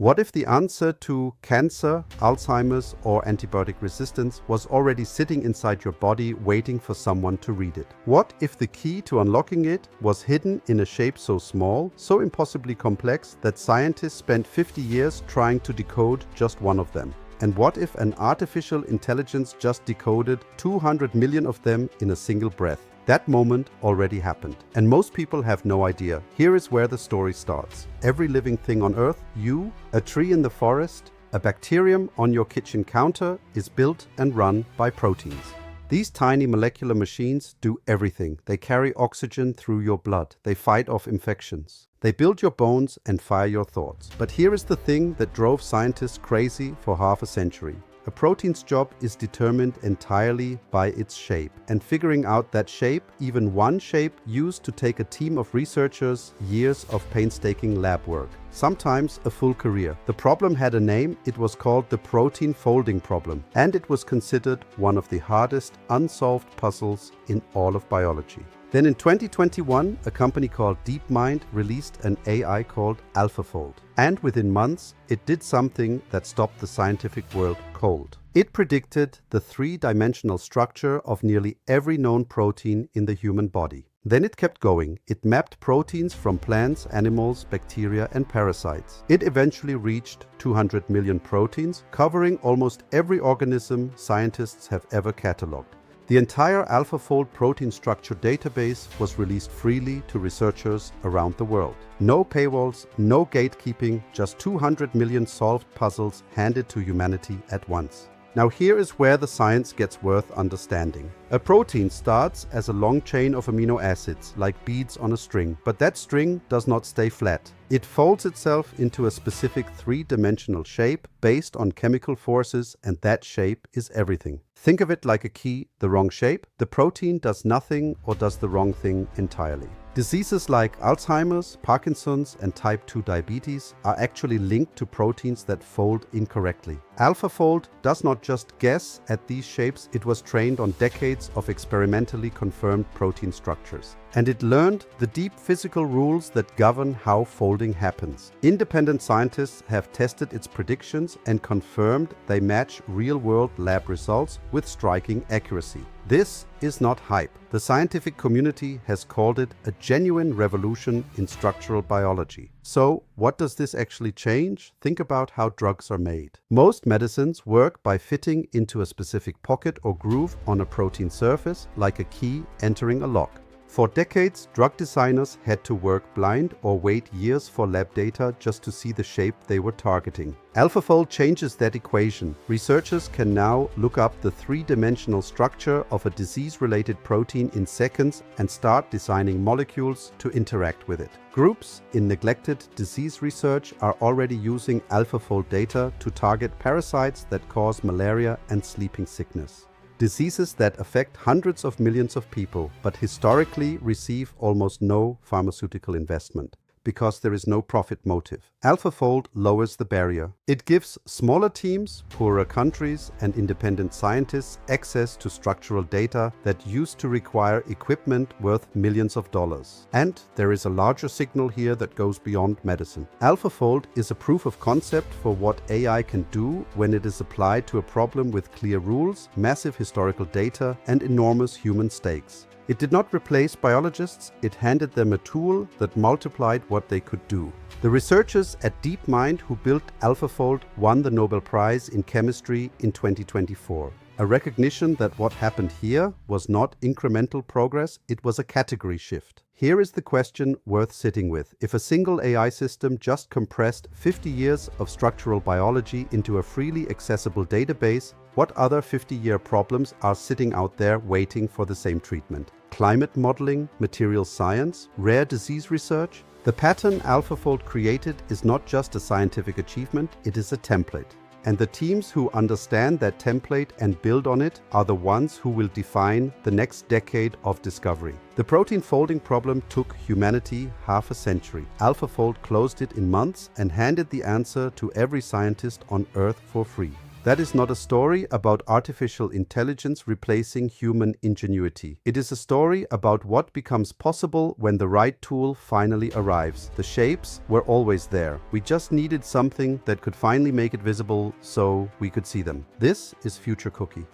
What if the answer to cancer, Alzheimer's, or antibiotic resistance was already sitting inside your body waiting for someone to read it? What if the key to unlocking it was hidden in a shape so small, so impossibly complex that scientists spent 50 years trying to decode just one of them? And what if an artificial intelligence just decoded 200 million of them in a single breath? That moment already happened, and most people have no idea. Here is where the story starts. Every living thing on Earth, you, a tree in the forest, a bacterium on your kitchen counter, is built and run by proteins. These tiny molecular machines do everything. They carry oxygen through your blood. They fight off infections. They build your bones and fire your thoughts. But here is the thing that drove scientists crazy for half a century. A protein's job is determined entirely by its shape, and figuring out that shape, even one shape, used to take a team of researchers years of painstaking lab work, sometimes a full career. The problem had a name. It was called the protein folding problem, and it was considered one of the hardest unsolved puzzles in all of biology. Then in 2021, a company called DeepMind released an AI called AlphaFold. And within months, it did something that stopped the scientific world cold. It predicted the three-dimensional structure of nearly every known protein in the human body. Then it kept going. It mapped proteins from plants, animals, bacteria, and parasites. It eventually reached 200 million proteins, covering almost every organism scientists have ever catalogued. The entire AlphaFold protein structure database was released freely to researchers around the world. No paywalls, no gatekeeping, just 200 million solved puzzles handed to humanity at once. Now here is where the science gets worth understanding. A protein starts as a long chain of amino acids, like beads on a string, but that string does not stay flat. It folds itself into a specific three-dimensional shape based on chemical forces, and that shape is everything. Think of it like a key. The wrong shape, the protein does nothing or does the wrong thing entirely. Diseases like Alzheimer's, Parkinson's, and type 2 diabetes are actually linked to proteins that fold incorrectly. AlphaFold does not just guess at these shapes, it was trained on decades of experimentally confirmed protein structures. And it learned the deep physical rules that govern how folding happens. Independent scientists have tested its predictions and confirmed they match real-world lab results with striking accuracy. This is not hype. The scientific community has called it a genuine revolution in structural biology. So, what does this actually change? Think about how drugs are made. Most medicines work by fitting into a specific pocket or groove on a protein surface, like a key entering a lock. For decades, drug designers had to work blind or wait years for lab data just to see the shape they were targeting. AlphaFold changes that equation. Researchers can now look up the three-dimensional structure of a disease-related protein in seconds and start designing molecules to interact with it. Groups in neglected disease research are already using AlphaFold data to target parasites that cause malaria and sleeping sickness. Diseases that affect hundreds of millions of people, but historically receive almost no pharmaceutical investment, because there is no profit motive. AlphaFold lowers the barrier. It gives smaller teams, poorer countries, and independent scientists access to structural data that used to require equipment worth millions of dollars. And there is a larger signal here that goes beyond medicine. AlphaFold is a proof of concept for what AI can do when it is applied to a problem with clear rules, massive historical data, and enormous human stakes. It did not replace biologists, it handed them a tool that multiplied what they could do. The researchers at DeepMind who built AlphaFold won the Nobel Prize in Chemistry in 2024. A recognition that what happened here was not incremental progress, it was a category shift. Here is the question worth sitting with. If a single AI system just compressed 50 years of structural biology into a freely accessible database, what other 50-year problems are sitting out there waiting for the same treatment? Climate modeling, material science, rare disease research? The pattern AlphaFold created is not just a scientific achievement, it is a template. And the teams who understand that template and build on it are the ones who will define the next decade of discovery. The protein folding problem took humanity half a century. AlphaFold closed it in months and handed the answer to every scientist on Earth for free. That is not a story about artificial intelligence replacing human ingenuity. It is a story about what becomes possible when the right tool finally arrives. The shapes were always there. We just needed something that could finally make it visible so we could see them. This is Future Cookie.